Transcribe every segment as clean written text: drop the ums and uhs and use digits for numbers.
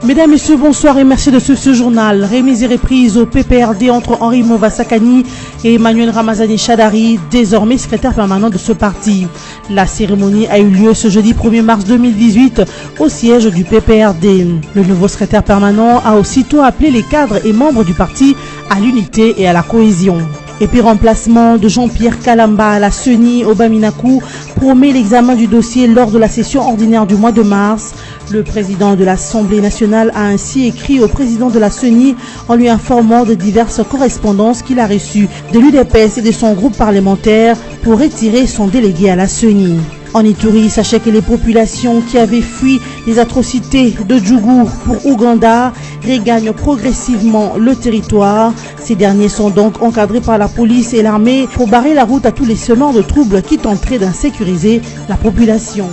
Mesdames, Messieurs, bonsoir et merci de suivre ce journal. Remise et reprise au PPRD entre Henri Movasakani et Emmanuel Ramazani Chadari, désormais secrétaire permanent de ce parti. La cérémonie a eu lieu ce jeudi 1er mars 2018 au siège du PPRD. Le nouveau secrétaire permanent a aussitôt appelé les cadres et membres du parti à l'unité et à la cohésion. Et puis remplacement de Jean-Pierre Kalamba à la CENI au Baminakou promet l'examen du dossier lors de la session ordinaire du mois de mars. Le président de l'Assemblée nationale a ainsi écrit au président de la CENI en lui informant de diverses correspondances qu'il a reçues de l'UDPS et de son groupe parlementaire pour retirer son délégué à la CENI. En Ituri, sachez que les populations qui avaient fui les atrocités de Djougou pour Ouganda regagnent progressivement le territoire. Ces derniers sont donc encadrés par la police et l'armée pour barrer la route à tous les semeurs de troubles qui tenteraient d'insécuriser la population.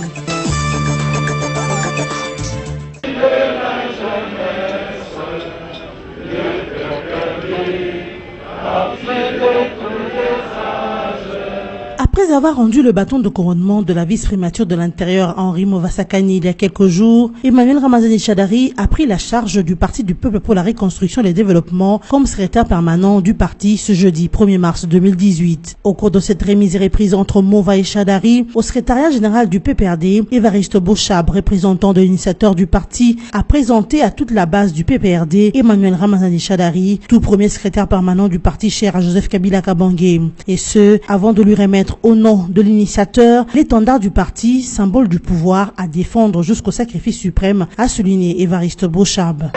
Après avoir rendu le bâton de couronnement de la vice-primature de l'Intérieur à Henri Movasakani il y a quelques jours, Emmanuel Ramazani Chadari a pris la charge du Parti du Peuple pour la Reconstruction et le Développement comme secrétaire permanent du parti ce jeudi 1er mars 2018. Au cours de cette remise et reprise entre Mova et Chadari, au secrétariat général du PPRD, Évariste Beauchab, représentant de l'initiateur du parti, a présenté à toute la base du PPRD Emmanuel Ramazani Chadari, tout premier secrétaire permanent du parti cher à Joseph Kabila Kabange. Et ce, avant de lui remettre au nom de l'initiateur l'étendard du parti, symbole du pouvoir à défendre jusqu'au sacrifice suprême, a souligné Évariste Beauchab.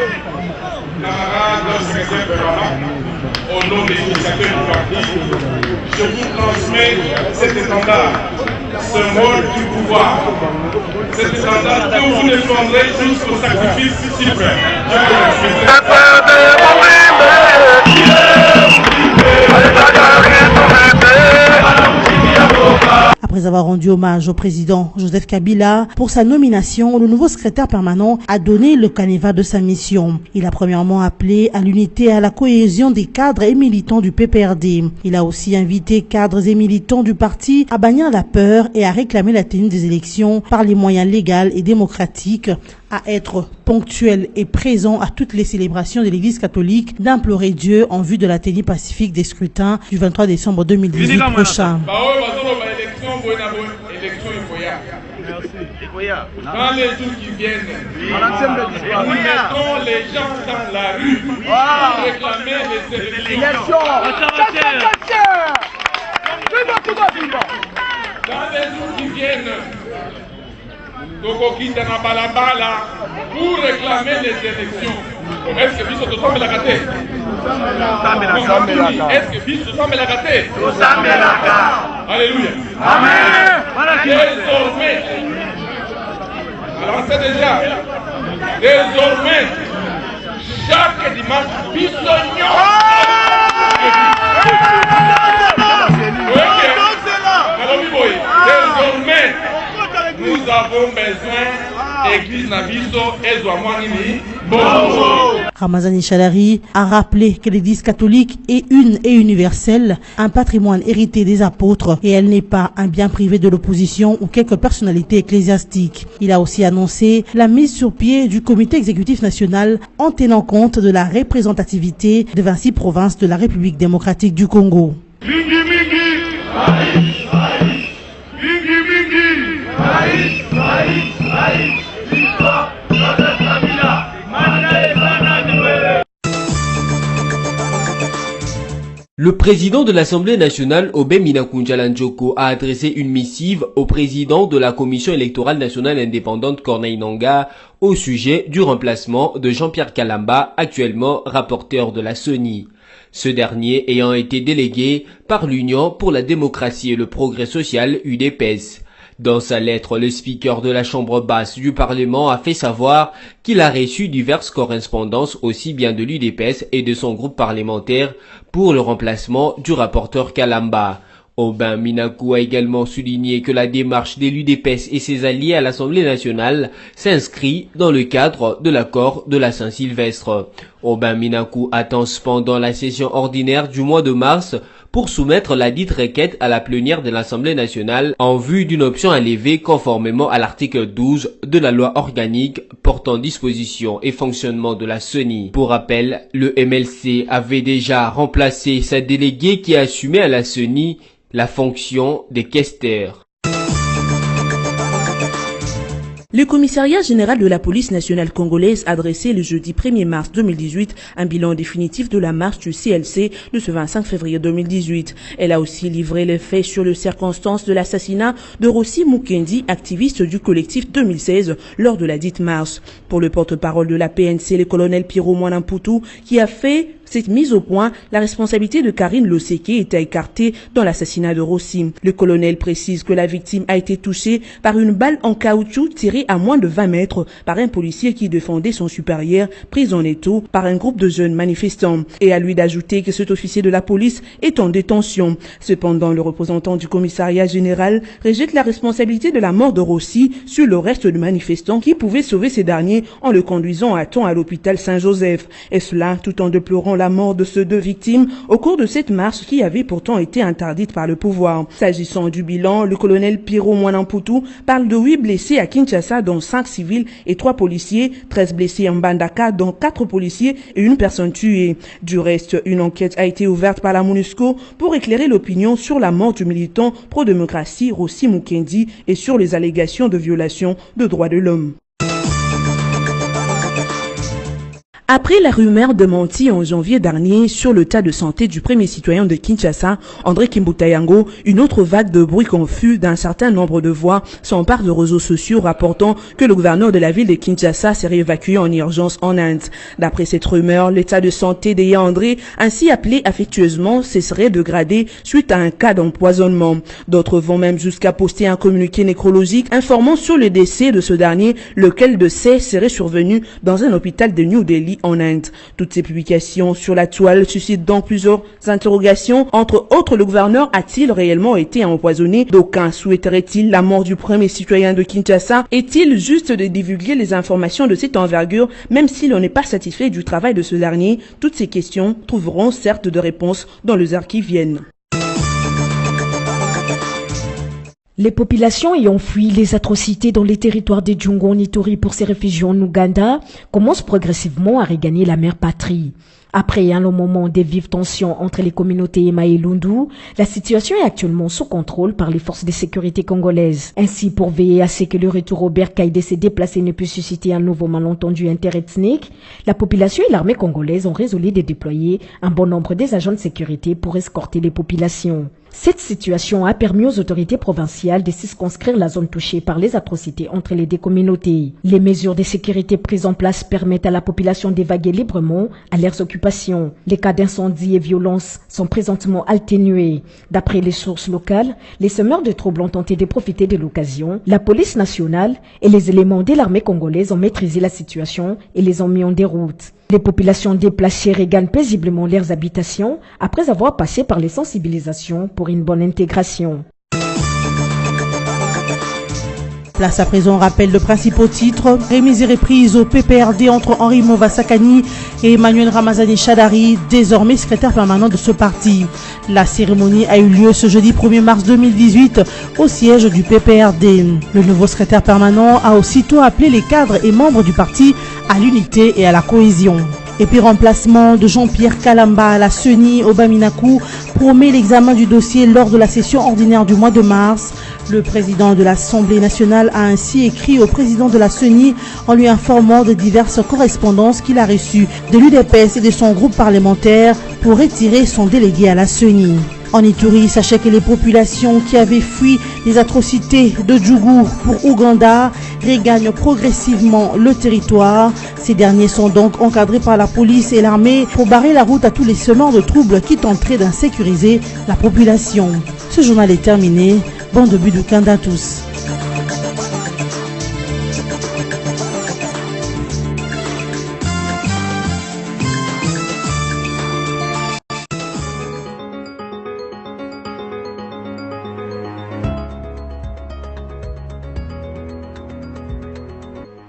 Au nom des initiateurs du parti, je vous transmets cet étendard, symbole du pouvoir. Cet étendard que vous défendrez jusqu'au sacrifice suprême. Je vous Après avoir rendu hommage au président Joseph Kabila pour sa nomination, le nouveau secrétaire permanent a donné le canevas de sa mission. Il a premièrement appelé à l'unité et à la cohésion des cadres et militants du PPRD. Il a aussi invité cadres et militants du parti à bannir la peur et à réclamer la tenue des élections par les moyens légaux et démocratiques, à être ponctuel et présent à toutes les célébrations de l'Église catholique, d'implorer Dieu en vue de la tenue pacifique des scrutins du 23 décembre 2018 prochain. Dans les jours qui viennent, nous mettons les gens dans la rue pour réclamer les élections. Dans les jours qui viennent, Tokokita na balabala pour réclamer les élections. Est-ce que Biso Tosambe l'a gâté? Est-ce que Biso Tosambe l'a gâté? Alléluia. Amen. Désormais, alors c'est déjà, désormais, chaque dimanche, Bisognon. Désormais, nous avons besoin d'église Nabiso et Zouamouanini. Ramazani Chadari a rappelé que l'église catholique est une et universelle, un patrimoine hérité des apôtres et elle n'est pas un bien privé de l'opposition ou quelques personnalités ecclésiastiques. Il a aussi annoncé la mise sur pied du comité exécutif national en tenant compte de la représentativité de 26 provinces de la République démocratique du Congo. Le président de l'Assemblée nationale, Obé Minakunjala Njoko, a adressé une missive au président de la Commission électorale nationale indépendante Corneille Nangaa au sujet du remplacement de Jean-Pierre Kalamba, actuellement rapporteur de la CENI. Ce dernier ayant été délégué par l'Union pour la démocratie et le progrès social UDPS. Dans sa lettre, le speaker de la Chambre basse du Parlement a fait savoir qu'il a reçu diverses correspondances aussi bien de l'UDPS et de son groupe parlementaire pour le remplacement du rapporteur Kalamba. Aubin Minakou a également souligné que la démarche de l'UDPS et ses alliés à l'Assemblée nationale s'inscrit dans le cadre de l'accord de la Saint-Sylvestre. Aubin Minakou attend cependant la session ordinaire du mois de mars pour soumettre la dite requête à la plénière de l'Assemblée nationale en vue d'une option à lever conformément à l'article 12 de la loi organique portant disposition et fonctionnement de la CENI. Pour rappel, le MLC avait déjà remplacé sa déléguée qui assumait à la CENI la fonction de questeur. Le commissariat général de la police nationale congolaise a dressé le jeudi 1er mars 2018 un bilan définitif de la marche du CLC de ce 25 février 2018. Elle a aussi livré les faits sur les circonstances de l'assassinat de Rossi Mukendi, activiste du collectif 2016 lors de la dite marche. Pour le porte-parole de la PNC, le colonel Pierrot Mwanamputu, qui a fait cette mise au point, la responsabilité de Karine Loseke était écartée dans l'assassinat de Rossi. Le colonel précise que la victime a été touchée par une balle en caoutchouc tirée à moins de 20 mètres par un policier qui défendait son supérieur, pris en étau par un groupe de jeunes manifestants. Et à lui d'ajouter que cet officier de la police est en détention. Cependant, le représentant du commissariat général rejette la responsabilité de la mort de Rossi sur le reste de manifestants qui pouvaient sauver ces derniers en le conduisant à temps à l'hôpital Saint-Joseph. Et cela tout en déplorant la mort de ces deux victimes au cours de cette marche qui avait pourtant été interdite par le pouvoir. S'agissant du bilan, le colonel Pierrot Mwanamputu parle de 8 blessés à Kinshasa, dont 5 civils et 3 policiers, 13 blessés en Mbandaka, dont 4 policiers et une personne tuée. Du reste, une enquête a été ouverte par la MONUSCO pour éclairer l'opinion sur la mort du militant pro-démocratie Rossi Mukendi et sur les allégations de violation de droits de l'homme. Après la rumeur démentie en janvier dernier sur l'état de santé du premier citoyen de Kinshasa, André Kimbutayango, une autre vague de bruit confus d'un certain nombre de voix s'empare de réseaux sociaux rapportant que le gouverneur de la ville de Kinshasa serait évacué en urgence en Inde. D'après cette rumeur, l'état de santé d'Eya André, ainsi appelé affectueusement, se serait dégradé suite à un cas d'empoisonnement. D'autres vont même jusqu'à poster un communiqué nécrologique informant sur le décès de ce dernier, lequel décès serait survenu dans un hôpital de New Delhi en Inde. Toutes ces publications sur la toile suscitent donc plusieurs interrogations. Entre autres, le gouverneur a-t-il réellement été empoisonné? D'aucuns souhaiteraient-ils la mort du premier citoyen de Kinshasa? Est-il juste de divulguer les informations de cette envergure, même si l'on n'est pas satisfait du travail de ce dernier? Toutes ces questions trouveront certes de réponses dans les heures qui viennent. Les populations ayant fui les atrocités dans les territoires de Djongo Ituri pour se réfugier en Ouganda commencent progressivement à regagner la mère patrie. Après un long moment de vives tensions entre les communautés Ema et Lundu, la situation est actuellement sous contrôle par les forces de sécurité congolaises. Ainsi, pour veiller à ce que le retour au bercail de ces déplacés ne puisse susciter un nouveau malentendu interethnique, la population et l'armée congolaise ont résolu de déployer un bon nombre des agents de sécurité pour escorter les populations. Cette situation a permis aux autorités provinciales de circonscrire la zone touchée par les atrocités entre les deux communautés. Les mesures de sécurité prises en place permettent à la population d'évaguer librement à leurs occupations. Les cas d'incendie et violence sont présentement atténués. D'après les sources locales, les semeurs de troubles ont tenté de profiter de l'occasion. La police nationale et les éléments de l'armée congolaise ont maîtrisé la situation et les ont mis en déroute. Les populations déplacées regagnent paisiblement leurs habitations après avoir passé par les sensibilisations pour une bonne intégration. Place à présent rappel de principaux titres. Remise et reprise au PPRD entre Henri Mova-Sakani et Emmanuel Ramazani Chadari, désormais secrétaire permanent de ce parti. La cérémonie a eu lieu ce jeudi 1er mars 2018 au siège du PPRD. Le nouveau secrétaire permanent a aussitôt appelé les cadres et membres du parti à l'unité et à la cohésion. Et puis remplacement de Jean-Pierre Kalamba à la CENI au Baminakou promet l'examen du dossier lors de la session ordinaire du mois de mars. Le président de l'Assemblée nationale a ainsi écrit au président de la CENI en lui informant de diverses correspondances qu'il a reçues de l'UDPS et de son groupe parlementaire pour retirer son délégué à la CENI. En Ituri, sachez que les populations qui avaient fui les atrocités de Djougou pour Ouganda regagnent progressivement le territoire. Ces derniers sont donc encadrés par la police et l'armée pour barrer la route à tous les semeurs de troubles qui tenteraient d'insécuriser la population. Ce journal est terminé. Bon début de week-end à tous.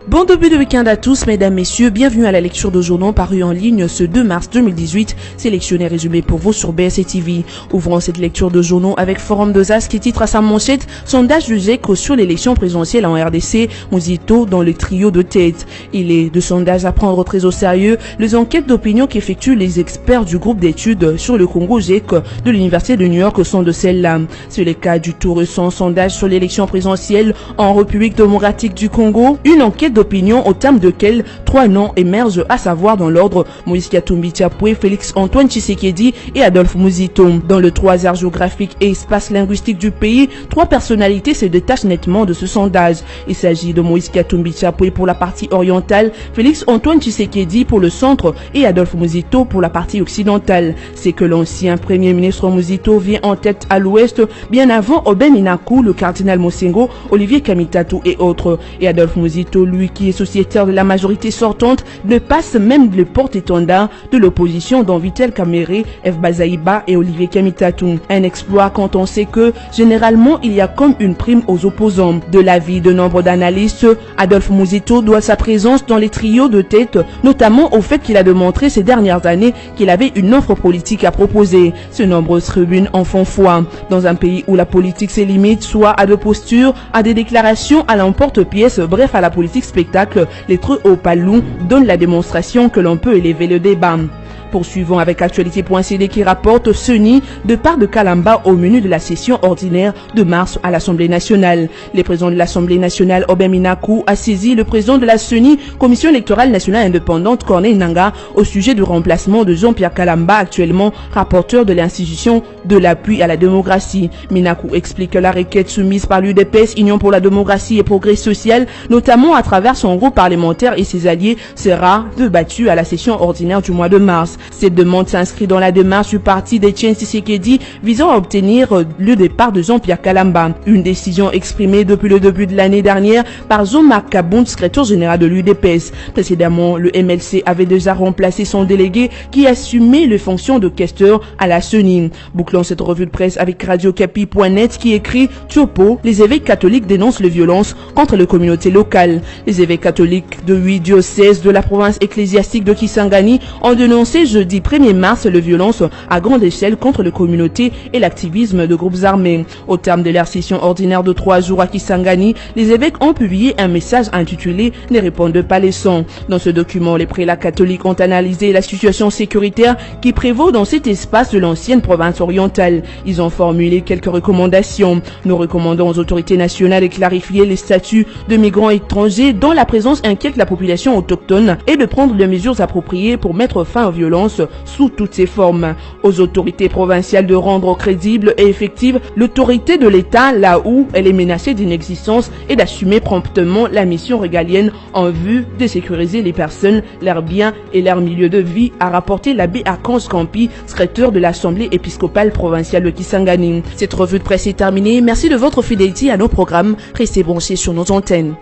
Bon début de week-end à tous, mesdames, messieurs. Bienvenue à la lecture de journaux parus en ligne ce 2 mars 2018. Sélectionné résumé pour vous sur BSC TV. Ouvrons cette lecture de journaux avec Forum de Zas qui titre à sa manchette « Sondage du GEC sur l'élection présidentielle en RDC, Muzito dans le trio de tête ». Il est de sondages à prendre très au sérieux les enquêtes d'opinion qu'effectuent les experts du groupe d'études sur le Congo GEC de l'Université de New York sont de celles-là. C'est le cas du tout récent sondage sur l'élection présidentielle en République démocratique du Congo. Une enquête d'opinion au terme de quel 3 noms émergent, à savoir dans l'ordre Moïse Katumbi Tchapoué, Félix Antoine Tshisekedi et Adolphe Muzito. Dans le 3 aires géographique et espace linguistique du pays, 3 personnalités se détachent nettement de ce sondage. Il s'agit de Moïse Katumbi Tchapoué pour la partie orientale, Félix Antoine Tshisekedi pour le centre et Adolphe Muzito pour la partie occidentale. C'est que l'ancien premier ministre Muzito vient en tête à l'ouest, bien avant Aubin Minakou, le cardinal Mosengo, Olivier Kamitatu et autres. Et Adolphe Muzito, lui qui est sociétaire de la majorité sortante, ne passe même le porte-étendard de l'opposition dont Vital Kamerhe, F. Bazaïba et Olivier Kamitatu. Un exploit quand on sait que, généralement, il y a comme une prime aux opposants. De l'avis de nombre d'analystes, Adolphe Muzito doit sa présence dans les trios de tête, notamment au fait qu'il a démontré ces dernières années qu'il avait une offre politique à proposer. Ces nombreuses tribunes en font foi. Dans un pays où la politique se limite soit à de postures, à des déclarations à l'emporte-pièce, bref à la politique spectacle, les trucs au palou donnent la démonstration que l'on peut élever le débat. Poursuivons avec Actualité.cd qui rapporte CENI de part de Kalamba au menu de la session ordinaire de mars à l'Assemblée nationale. Le président de l'Assemblée nationale, Aubin Minakou, a saisi le président de la CENI, Commission électorale nationale indépendante, Corneille Nangaa, au sujet du remplacement de Jean-Pierre Kalamba, actuellement rapporteur de l'institution de l'appui à la démocratie. Minakou explique que la requête soumise par l'UDPS, Union pour la démocratie et progrès social, notamment à travers son groupe parlementaire et ses alliés, sera débattue à la session ordinaire du mois de mars. Cette demande s'inscrit dans la démarche du parti d'Etienne Tshisekedi visant à obtenir le départ de Jean-Pierre Kalamba. Une décision exprimée depuis le début de l'année dernière par Jean-Marc Kaboun, secrétaire général de l'UDPS. Précédemment, le MLC avait déjà remplacé son délégué qui assumait les fonctions de questeur à la CENI. Bouclons cette revue de presse avec radiocapi.net qui écrit « Tiopo, les évêques catholiques dénoncent les violences contre les communautés locales ». Les évêques catholiques de 8 diocèses de la province ecclésiastique de Kisangani ont dénoncé jeudi 1er mars les violences à grande échelle contre les communautés et l'activisme de groupes armés. Au terme de leur session ordinaire de 3 jours à Kisangani, les évêques ont publié un message intitulé « Ne répondent pas les sons ». Dans ce document, les prélats catholiques ont analysé la situation sécuritaire qui prévaut dans cet espace de l'ancienne province orientale. Ils ont formulé quelques recommandations. Nous recommandons aux autorités nationales de clarifier les statuts de migrants étrangers dont la présence inquiète la population autochtone et de prendre les mesures appropriées pour mettre fin aux violences sous toutes ses formes. Aux autorités provinciales de rendre crédible et effective l'autorité de l'État là où elle est menacée d'inexistence et d'assumer promptement la mission régalienne en vue de sécuriser les personnes, leurs biens et leur milieu de vie, a rapporté l'abbé Archange Campi, secrétaire de l'Assemblée épiscopale provinciale de Kisangani. Cette revue de presse est terminée. Merci de votre fidélité à nos programmes. Restez branchés sur nos antennes.